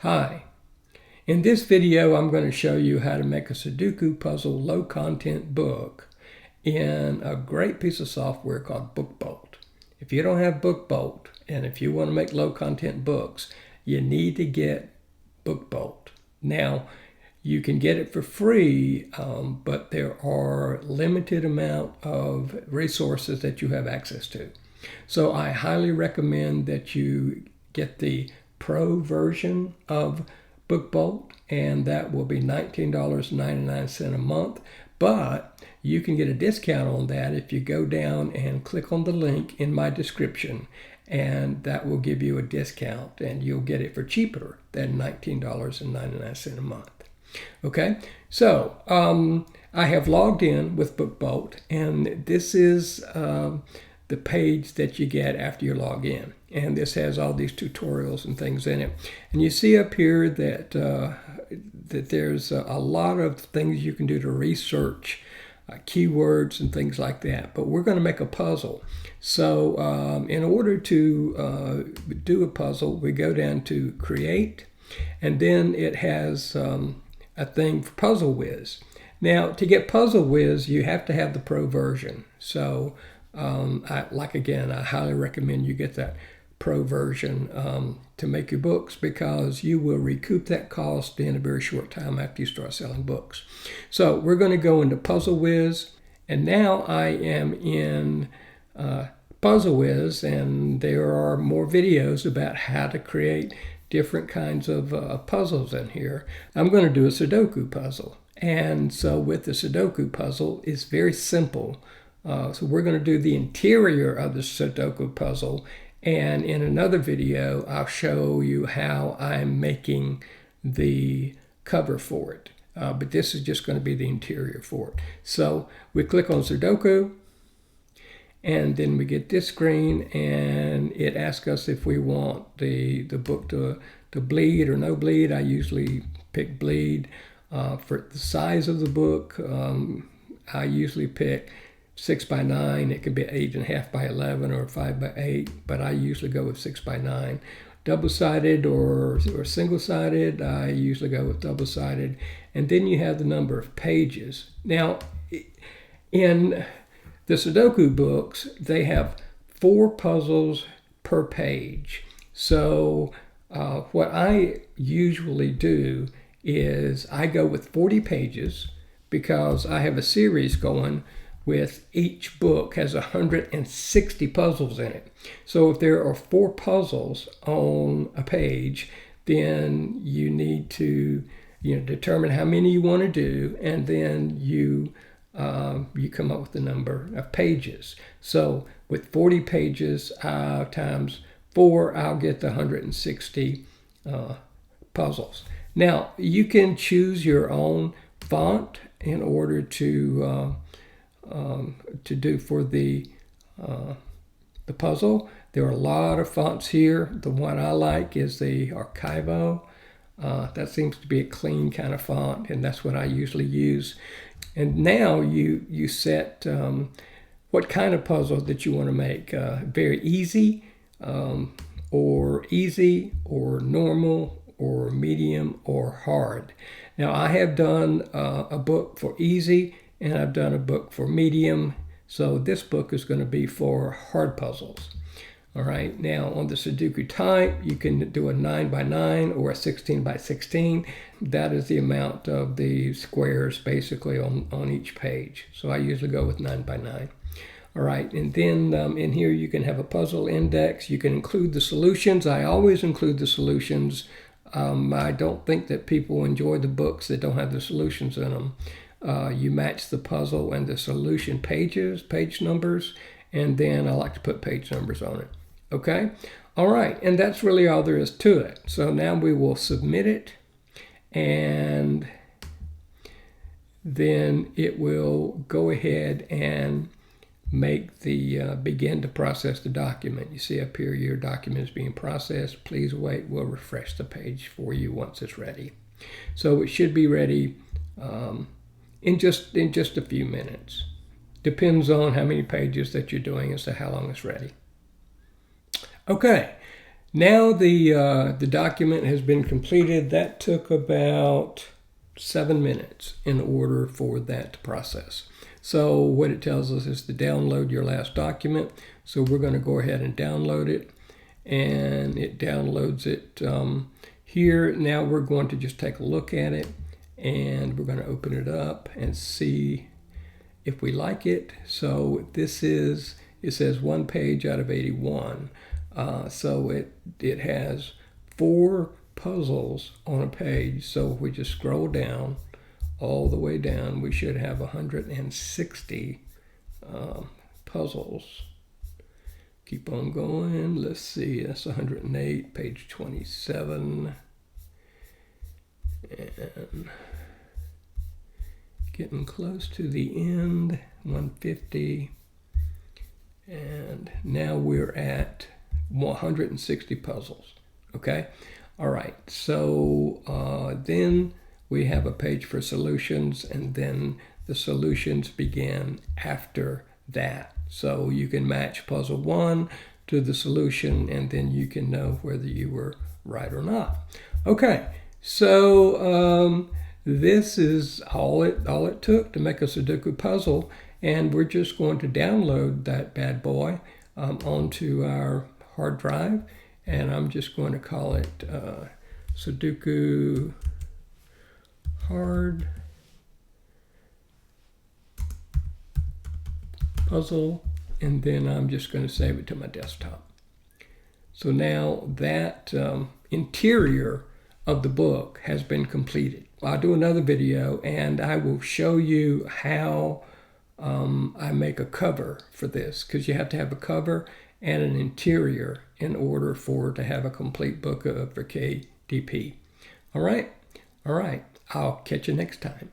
Hi, in this video I'm going to show you how to make a Sudoku puzzle low content book in a great piece of software called BookBolt. If you don't have BookBolt and if you want to make low content books, you need to get BookBolt. Now, you can get it for free, but there are limited amount of resources that you have access to. So I highly recommend that you get the Pro version of BookBolt, and that will be $19.99 a month. But you can get a discount on that if you go down and click on the link in my description, and that will give you a discount, and you'll get it for cheaper than $19.99 a month. Okay, so I have logged in with BookBolt, and this is the page that you get after you log in. And this has all these tutorials and things in it. And you see up here that, that there's a lot of things you can do to research keywords and things like that. But we're going to make a puzzle. So in order to do a puzzle, we go down to Create, and then it has a thing for Puzzlewiz. Now, to get Puzzlewiz, you have to have the Pro version. So I highly recommend you get that Pro version to make your books, because you will recoup that cost in a very short time after you start selling books. So we're going to go into Puzzlewiz, and now I am in Puzzlewiz, and there are more videos about how to create different kinds of puzzles in here. I'm going to do a Sudoku puzzle, and so with the Sudoku puzzle, it's very simple. So we're going to do the interior of the Sudoku puzzle, and in another video I'll show you how I'm making the cover for it. But this is just going to be the interior for it. So we click on Sudoku, and then we get this screen, and it asks us if we want the book to bleed or no bleed. I usually pick bleed. For the size of the book, I usually pick 6 by 9. It could be 8.5 by 11 or 5 by 8, but I usually go with 6 by 9. Double-sided or single-sided, I usually go with double-sided. And then you have the number of pages. Now, in the Sudoku books, they have 4 puzzles per page. So what I usually do is I go with 40 pages, because I have a series going with each book has 160 puzzles in it. So if there are 4 puzzles on a page, then you need to determine how many you want to do, and then you come up with the number of pages. So with 40 pages times 4, I'll get the 160 puzzles. Now, you can choose your own font in order to do for the puzzle. There are a lot of fonts here. The one I like is the Archivo. That seems to be a clean kind of font, and that's what I usually use. And now you set what kind of puzzle that you want to make. Very easy, or normal, or medium, or hard. Now, I have done a book for easy, and I've done a book for medium. So this book is going to be for hard puzzles. All right. Now, on the Sudoku type, you can do a 9 by 9 or a 16 by 16. That is the amount of the squares basically on each page. So I usually go with 9 by 9. All right. And then in here, you can have a puzzle index. You can include the solutions. I always include the solutions. I don't think that people enjoy the books that don't have the solutions in them. You match the puzzle and the solution page numbers, and then I like to put page numbers on it. Okay? All right, and that's really all there is to it. So now we will submit it, and then it will go ahead and make the begin to process the document. You see up here, your document is being processed. Please wait. We'll refresh the page for you once it's ready. So it should be ready in just a few minutes. Depends on how many pages that you're doing as to how long it's ready. Okay, Now the document has been completed. That took about 7 minutes in order for that to process. So what it tells us is to download your last document. So we're going to go ahead and download it, and it downloads it here. Now we're going to just take a look at it, and we're going to open it up and see if we like it. So this is, it says 1 page out of 81. So it has 4 puzzles on a page. So if we just scroll down, all the way down, we should have 160 puzzles. Keep on going. Let's see, that's 108, page 27. And getting close to the end, 150. And now we're at 160 puzzles. Okay? All right. So then we have a page for solutions, and then the solutions begin after that. So you can match puzzle 1 to the solution, and then you can know whether you were right or not. Okay. So this is all it took to make a Sudoku puzzle, and we're just going to download that bad boy onto our hard drive, and I'm just going to call it Sudoku hard puzzle, and then I'm just going to save it to my desktop. So now that interior of the book has been completed. I'll do another video and I will show you how I make a cover for this, because you have to have a cover and an interior in order for to have a complete book for KDP. All right. I'll catch you next time.